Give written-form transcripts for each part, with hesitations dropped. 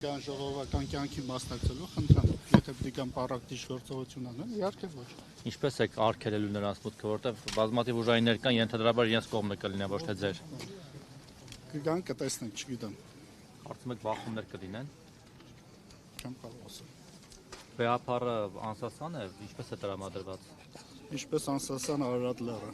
Կան ժողովական կյանքի մասնակցելու խնդրեմ, եթե պետք է պարակտիչ գործողություն անեն, իհարկե ոչ։ Ինչպես եք արգելելու նրանց մուտքը, որտեղ բազմաթիվ ուժայիններ կան, ենթադրաբար իրենց կողմը կլինեն, ոչ թե ձեր։ Կգան կտեսնենք, չգիտեմ։ Կարծում եք բախումներ կլինեն։ Չեմ կարող ասել։ Բեհափառը անսասան է, ինչպես է տրամադրված։ Ինչպես անսասան Արարատ լեռը։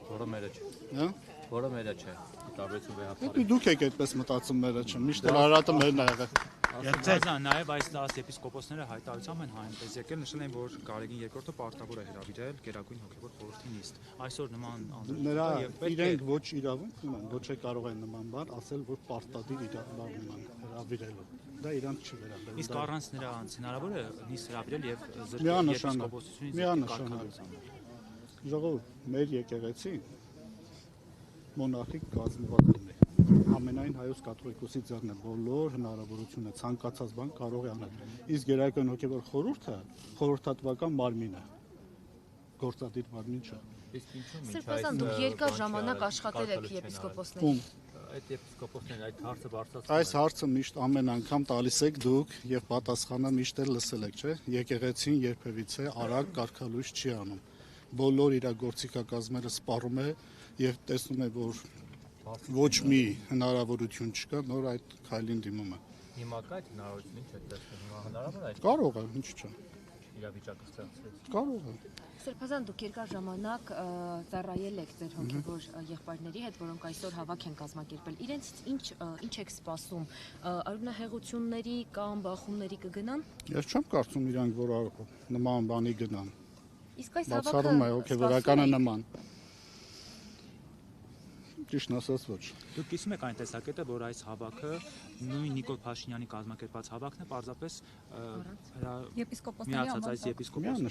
Որը մերը չէ։ Հա՞։ Որը մերը չէ։ Տարբերություն Բեհափառի։ Դուք եք այդպես մտածում մերը չէ, միշտ էլ Արարատը մերն ա եղել։ Երբեք նաև այս 10 եպիսկոպոսները հայտարարությամբ են այնպես եկել նշել են, որ Գարեգին II պարտավոր է հրավիրել Գերագույն հոգևոր խորհրդի նիստ։ Այսօր նման նրա իրենք ոչ իրավունք ունեն, ոչ է կարող են նման բան ասել, որ պարտադիր իրավունք ունեն հրավիրելու։ Դա իրանք չի վերաբերում։ Իսկ առանց նրանց հնարավոր է նիստ հրավիրել եւ զրկել եպիսկոպոսությունից կարգավորությամբ։ Ժողով մեր եկեղեցի մոնարխիկ կազմվածքն է։ Ամենայն հայոց կաթողիկոսի ձեռն է բոլոր հնարավորությունը ցանկացած բան կարող է անել։ Իսկ Գերագույն հոգևոր խորհուրդը խորհրդատվական մարմին է։ Գործադիր մարմին չէ։ Իսկ ինչու՞ Սրբազան դուք երկար ժամանակ աշխատել եք եպիսկոպոսներին։ Այդ եպիսկոպոսներին այդ հարցը բարձրացնում։ Այս հարցը միշտ ամեն անգամ տալիս եք դուք եւ պատասխանը միշտ էլ լսել եք, չէ՞։ Եկեղեցին երբևիցե արագ կարգալույս չի անում։ Բոլոր իր գործիքակազմերը սպառում է եւ տեսնում է, որ ոչ մի հնարավորություն չկա, նոր այդ քայլին դիմում է։ Հիմա կա այդ հնարավորությունը, ինչ է տեսնում, հիմա հնարավոր է այդ Կարող է, ինչ չէ։ իրավիճակը ստեղծվեց։ Կարող է։ Սրբազան դուք երկար ժամանակ ծառայել եք ձեր հոգևոր եղբայրների հետ, որոնք այսօր հավաք են կազմակերպել։ Իրենց ինչ եք սպասում, արյունահեղությունների կամ բախումների կգնան։ Ես չեմ կարծում իրանք որ նման բանի գնան։ Իսկ այս Բացառում է հոգևորականը նման։ Ճիշտ ասած ոչ։ Դուք կիսում եք այն տեսակետը, որ այս հավաքը նույն Նիկոլ Փաշինյանի կազմակերպած հավաքն է, պարզապես միացած այս եպիսկոպոսների։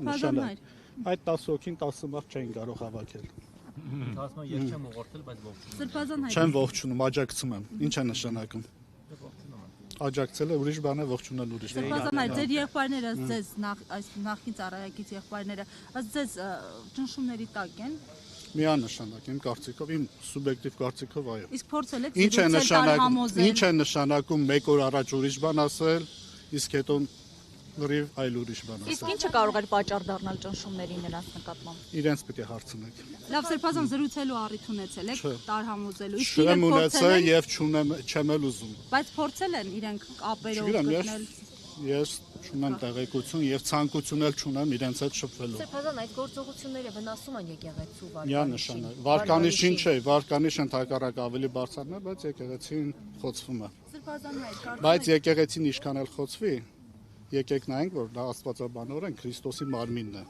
Նշանակ։ Այդ 10 հոգին 10 մարդ չեն կարող հավաքել։ Ասում եմ, ես չեմ ուղղորդել, բայց ողջունում։ Սրբազան հայ։ Չեմ ողջունում, աջակցում եմ։ Ինչ է նշանակում։ Աջակցելը ուրիշ բան է, ողջունել ուրիշ բան է։ Սրբազան հայ, ձեր եղբայրները, ձեզ այս նախկին ծառայակից եղբայրները, ըստ ձեզ ճնշումների տակ են։ Միանշանակ իմ կարծիքով, իմ սուբյեկտիվ կարծիքով այո։ Իսկ փորձել եք Ինչ է նշանակում մեկ օր առաջ ուրիշ բան ասել, իսկ հետո լրիվ այլ ուրիշ բան ասել։ Իսկ ինչը կարող էր պատճառ դառնալ ճնշումների նրանց նկատմամբ։ Իրենց պետք է հարցնեք։ Լավ, Սրբազան զրուցելու առիթ ունեցել եք, տարհամոզելու։ Իսկ Չեմ ունեցել եւ չեմ էլ ուզում։ Բայց փորձել են իրենք կապերով գտնել։ Ես չունեմ տեղեկություն եւ ցանկություն էլ չունեմ իրենց հետ շփվելու։ Սրբազան այդ գործողությունները վնասում են եկեղեցու Միանշանակ։ Վարկանիշին չէ, վարկանիշը ընդհակառակ ավելի բարձրն է, բայց եկեղեցին խոցվում է։ Սրբազան հայ, Բայց եկեղեցին ինչքան էլ խոցվի, եկեք նայենք, որ դա աստվածաբանորեն Քրիստոսի մարմինն է։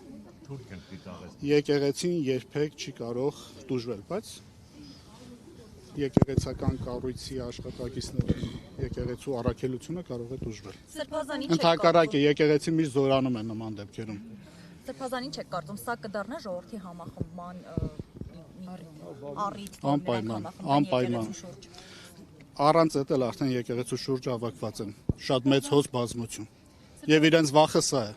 Եկեղեցին երբեք չի կարող դժվել, բայց եկեղեցական կառույցի աշխատակիցների եկեղեցու առաքելությունը կարող է դժվել։ Սրբազան ինչ է Ընդհակառակը եկեղեցին միշտ զորանում է նման դեպքերում։ Սրբազան ինչ է կարծում, սա կդառնա ժողովրդի համախմբման առիթ, Անպայման։ Առանց այդ էլ արդեն եկեղեցու շուրջ հավաքված են շատ մեծ հոս բազմություն։ Եվ իրենց վախը սա է։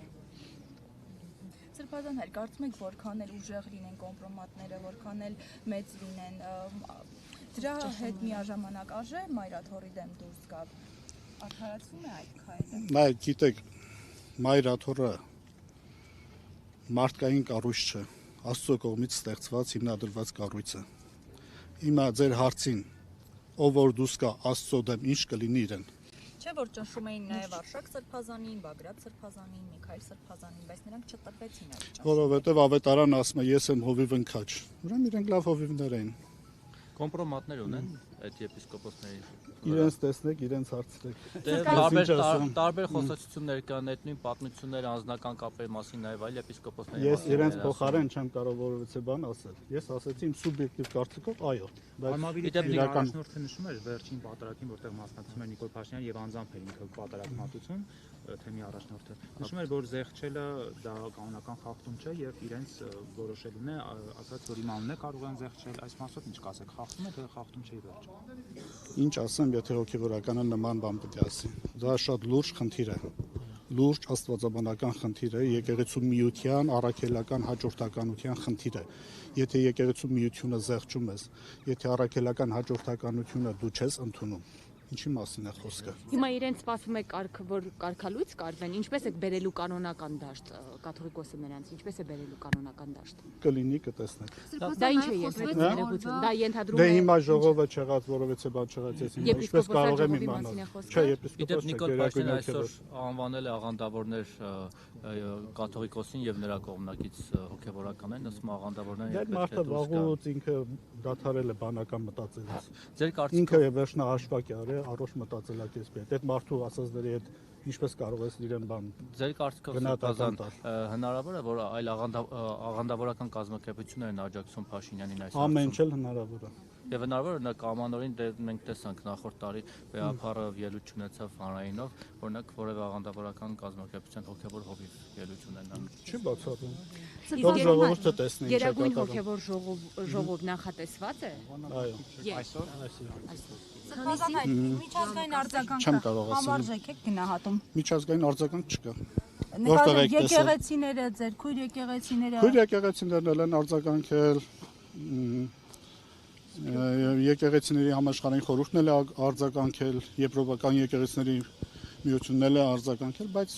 Սրբազան հայր, կարծում եք որքան էլ ուժեղ լինեն կոմպրոմատները, որքան էլ մեծ լինեն, դրա հետ միաժամանակ արժե Մայրաթորի դեմ դուրս գալ։ Արդարացվում է այդ քայլը։ Նայ, գիտեք, Մայրաթորը մարդկային կառույց չէ, Աստծո կողմից ստեղծված հիմնադրված կառույց է։ Հիմա ձեր հարցին, ով որ դուրս գա Աստծո դեմ, ինչ կլինի իրեն։ չէ որ ճնշում էին նաև Արշակ Սրբազանին, Բագրատ Սրբազանին, Միքայել Սրբազանին, բայց նրանք չտրվեցին այդ ճնշումը։ Որովհետև ավետարանը ասում է ես եմ հովիվ ընկաչ։ Ուրեմն իրենք լավ հովիվներ էին։ Կոմպրոմատներ ունեն այդ եպիսկոպոսների։ Իրենց տեսնեք, իրենց հարցրեք։ Տարբեր խոսակցություններ կան, այդ նույն պատմությունները, անձնական կապերի մասին նաև այլ եպիսկոպոսների։ Ես իրենց փոխարեն չեմ կարող որևէ բան ասել։ Ես ասեցի իմ սուբյեկտիվ կարծիքով, այո։ Արմավիրի առաջնորդը նշում էր վերջին պատարագին, որտեղ մասնակցում էր Նիկոլ Փաշինյանը եւ անձամբ էր ինքը պատարագմատություն, թեմի առաջնորդը։ Նշում էր, որ զեղչելը դա կանոնական խախտում չէ եւ իրենց որոշելուն է, ասած որ իմանուն է կարող են զեղչել, այս մասով ինչ կասեք, խախտում է թե խախտում չէ վերջ։ Ինչ ասեմ, եթե հոգեվորականը նման բան պետք է ասի։ Դա շատ լուրջ խնդիր է։ Լուրջ աստվածաբանական խնդիր է, եկեղեցու միության, առաքելական հաջորդականության խնդիր է։ Եթե եկեղեցու միությունը զեղչում ես, եթե առաքելական հաջորդականությունը դու չես ընդունում, Ինչի մասին է խոսքը։ Հիմա իրենց սպասում է որ կարգալույց կարվեն, ինչպես է բերելու կանոնական դաշտ կաթողիկոսը նրանց, ինչպես է բերելու կանոնական դաշտ։ Կլինի կտեսնեք։ Դա ինչ է եսվեց ներողություն։ Դա ենթադրում Դե է հիմա ժողովը չեղած, որովհետեւ բան չեղած ես հիմա ինչպես կարող եմ իմանալ։ Չէ, Իդեպ եպիսկոպոս Նիկոլ չէ, Փաշինյանը այսօր անվանել է աղանդավորներ կաթողիկոսին եւ նրա կողմնակից հոգեվորականներին, ասում աղանդավորները Այդ մարդը վաղուց ինքը դադարել է բանական մտածելից։ Ձեր Ինքը կարծիքով վերջնահաշվակ է արել առողջ մտածելակերպի հետ։ Այդ մարդու ասածների հետ ինչպես կարող ես իրեն բան ձեր կարծիքով գնահատական հնարավոր է որ այլ աղանդավորական կազմակերպություններն աջակցουν Փաշինյանին այս ամեն ինչ էլ հնարավոր է։ Եվ հնարավոր է նա կամանորին մենք տեսանք նախորդ տարի Վեհափառը ելույթ ունեցավ հանրայինով, օրինակ որևէ աղանդավորական կազմակերպության հոգևոր հովիվ ելույթ ունենան։ Չի բացառում։ Իսկ Թող ժողովուրդը տեսնի ինչ է Գերագույն կատարում։ հոգևոր ժողով նախատեսված է։ Այո։ Այսօր Միջազգային արձագանքը Չեմ կարող ասել։ համարժեք եք գնահատում։ Միջազգային արձագանք չկա։ Նկատում եք տեսել։ եկեղեցիները, ձեր քույր եկեղեցիները Քույր եկեղեցիներն էլ են արձագանքել, եկեղեցիների համաշխարհային խորհուրդն էլ է արձագանքել, եվրոպական եկեղեցիների միությունն էլ է արձագանքել, բայց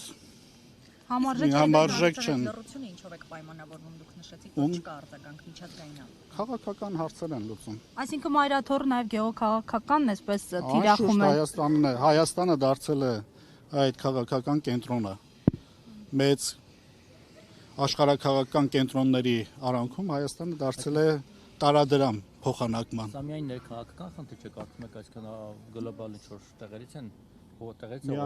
համարժեք չեն։ Լռությունը ինչով եք պայմանավորվում դուք նշեցիք որ չկա արձագանք միջազգային։ Քաղաքական հարցեր են լուծում։ Այսինքն Մայրաթորը նաև գեոքաղաքական այսպես թիրախում է։ Հայաստանն է, Հայաստանը դարձել է այդ քաղաքական կենտրոնը։ Մեծ աշխարհակաղակական կենտրոնների արանքում Հայաստանը դարձել է տարադրամ փոխանակման։ Սա միայն ներքաղաքական խնդիր չէ, կարծում եք այսքան գլոբալ ինչ-որ տեղերից են տեղից է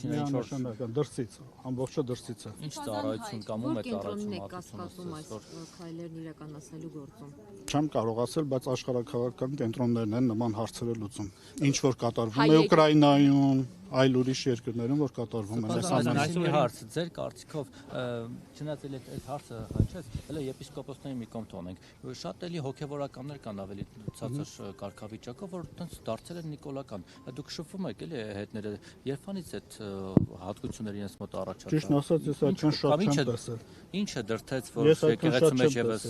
Միանշանական դրսից, ամբողջը դրսից է։ Ինչ ծառայություն կամ ում է կենտրոնին է ծառայություն կասկածում այս քայլերն իրականացնելու գործում։ Չեմ կարող ասել, բայց աշխարհակաղակական կենտրոններն են նման հարցերը լուծում։ Ինչ որ կատարվում է Ուկրաինայում, այլ ուրիշ երկրներում, որ կատարվում են այս ամենը։ Այսօր հարց, ձեր կարծիքով, չնայած այդ հարցը հնչեց, հələ եպիսկոպոսների մի կողմ թողնենք։ Շատ էլի հոգևորականներ կան ավելի ցածր կարգավիճակով, որ տենց դարձել են նիկոլական։ Դուք շփվում եք էլի հետները, երբանից այդ հատկությունները իրենց մոտ առաջացան։ Ճիշտ ասած, ես այդքան շատ չեմ տեսել։ Ինչ է դրթեց, որ եկեղեցու մեջ եւս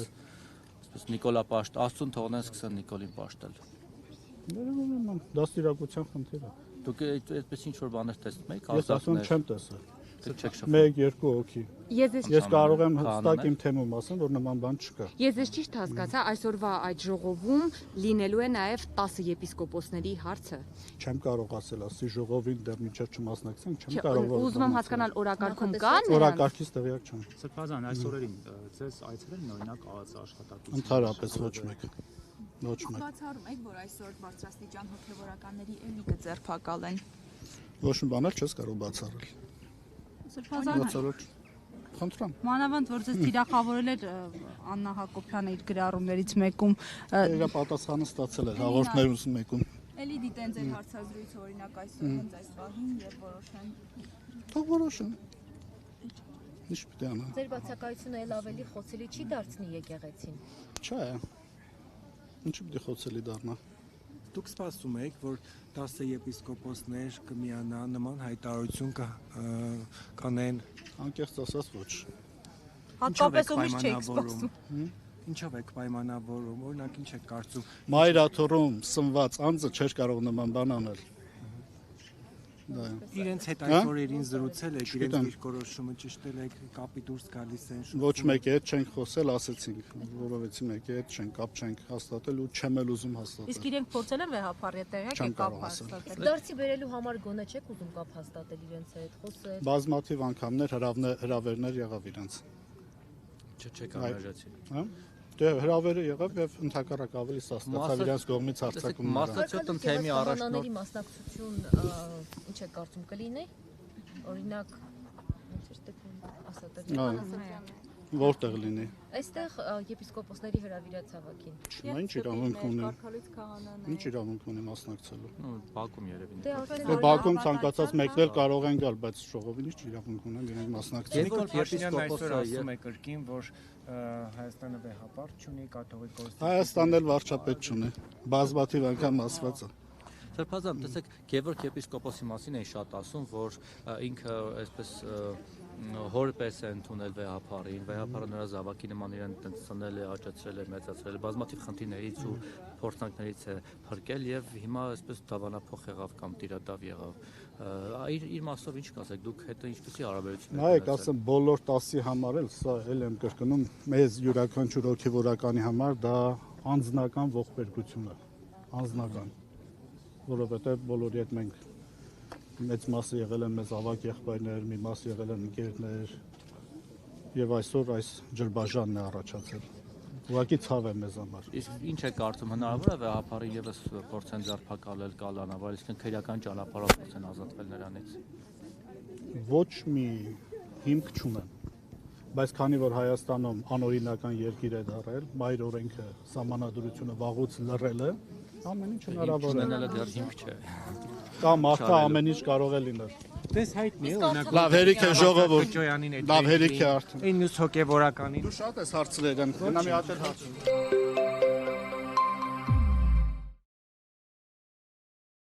այսպես Նիկոլա Պաշտ, Աստծուն թողնեն սկսեն Նիկոլին պաշտել։ Դաստիարակության խնդիր է։ Դուք այդպես ինչ որ բաներ տեսնում եք, Ես ասում չեմ տեսել։ չեք շփվում։ 1-2 հոգի։ Ես կարող եմ հստակ իմ թեմում ասեմ, որ նման բան չկա։ Ես ճիշտ հասկացա, այսօրվա այդ ժողովում լինելու է նաև 10 եպիսկոպոսների հարցը։ Չեմ կարող ասել, ասի ժողովին դեռ մինչև չմասնակցենք, չեմ կարող։ Ուզում եմ հասկանալ օրակարգում կա նրանց։ Օրակարգից տեղյակ չեմ։ Սրբազան այս օրերին ձեզ այցելել օրինակ աշխատակցություն։ Ընդհանրապես ոչ մեկ։ Ոչ մեկ։ Բացառում եք, որ այսօր բարձրաստիճան հոգևորականների էլի կձերբակալեն։ Ոչ մի բան էլ չես կարող բացառել։ Սրբազան Խնդրեմ։ մանավանդ որ ձեզ թիրախավորել էր Աննա Հակոբյանը իր գրառումներից մեկում Իրա պատասխանը ստացել էր հաղորդներուց մեկում։ էլի դիտեն ձեր հարցազրույցը օրինակ այսօր հենց այս պահին եւ որոշեն։ Թող որոշեն։ Ինչ պիտի անեն։ Ձեր բացակայությունը ել ավելի խոցելի չի դարձնի եկեղեցին։ Չէ։ Ինչու պիտի խոցելի դառնա։ Դուք սպասում եք, որ 10 եպիսկոպոսներ կմիանան նման հայտարարություն կանեն։ Անկեղծ ասած ոչ։ Հատկապես ումից չեք սպասում։ Ինչով եք պայմանավորում, օրինակ ինչ եք կարծում։ Մայրաթորում սնված անձը չէր կարող նման բան անել։ Իրենց հետ այդ օրերին զրուցել եք, իրենց դիրքորոշումը ճշտել եք, կապի դուրս գալիս են։ Ոչ մեկի հետ չենք խոսել, ասեցինք, որովհետեւ մեկի հետ չենք կապ չենք հաստատել ու չեմ էլ ուզում հաստատել։ Իսկ իրենք փորձել են Վեհափառի հետ տեղյակ եք կապ հաստատել։ Դարձի բերելու համար գոնե չեք ուզում կապ հաստատել իրենց հետ, խոսել։ Բազմաթիվ անգամներ հրավերներ եղավ իրենց։ Չեք անհրաժեշտ։ Հա։ Դե հրավերը եղավ եւ ընդհակառակ ավելի սաստացավ իրենց կողմից հարցակումները։ Մասնաճյուղ թեմի առաջնորդ մասնակցություն ինչ է կարծում կլինի։ Օրինակ Որտեղ լինի։ Այստեղ եպիսկոպոսների հրավիրած հավաքին։ Ինչ իրավունք ունի։ Ինչ իրավունք ունի մասնակցելու։ Բակում երևի։ Դե Բակում ցանկացած մեկն էլ կարող են գալ, բայց ժողովին ինչ իրավունք ունեն իրենք մասնակցել։ Նիկոլ Փաշինյանն այսօր ասում է կրկին, որ Հայաստանը վեհապար չունի, կաթողիկոս։ Հայաստանն էլ վարչապետ չունի։ Բազմաթիվ անգամ ասված է։ Սրբազան, տեսեք, Գևորգ եպիսկոպոսի մասին են շատ ասում, որ ինքը այսպես հորպես է ընդունել վեհապարին, վեհապարը նրա զավակի նման իրեն տնտեսանել է, աճացրել է, մեծացրել է, բազմաթիվ խնդիրներից ու փորձնակներից է փրկել եւ հիմա այսպես դավանափոխ եղավ կամ տիրադավ եղավ։ Իր մասով ինչ կասեք, դուք հետո ինչպեսի հարաբերություն եք։ Նայեք, ասեմ, բոլոր 10-ի համար էլ սա էլ եմ կրկնում, մեզ յուրաքանչյուր հոգեվորականի համար դա անձնական ողբերգություն է, անձնական, որովհետեւ բոլորի հետ մենք մեծ մասը եղել են մեզ ավակ եղբայրներ, մի մաս եղել են ընկերներ եւ այսօր այս ջրբաժանն է առաջացել։ Ուղղակի ցավ է մեզ համար։ Իսկ ինչ է կարծում, հնարավոր է վեհապարին եւս փորձեն ձերբակալել, կալանավորել, իսկ քրեական ճանապարհով փորձեն ազատվել նրանից։ Ոչ մի հիմք չունեմ։ Բայց քանի որ Հայաստանում անօրինական երկիր է դարձել, մայր օրենքը սահմանադրությունը վաղուց լռել է, ամեն ինչ հնարավոր է։ Ունենալը դեռ հիմք չէ։ Կամ մարդը ամեն ինչ կարող է լինել։ Դες հայտնի է օրինակ Լավ հերիք է ժողովուրդ։ Ջոյանին Լավ հերիք է արդեն։ Այն մյուս հոգեվորականին։ Դու շատ ես հարցրել եմ։ Գնա մի հատ էլ հարց։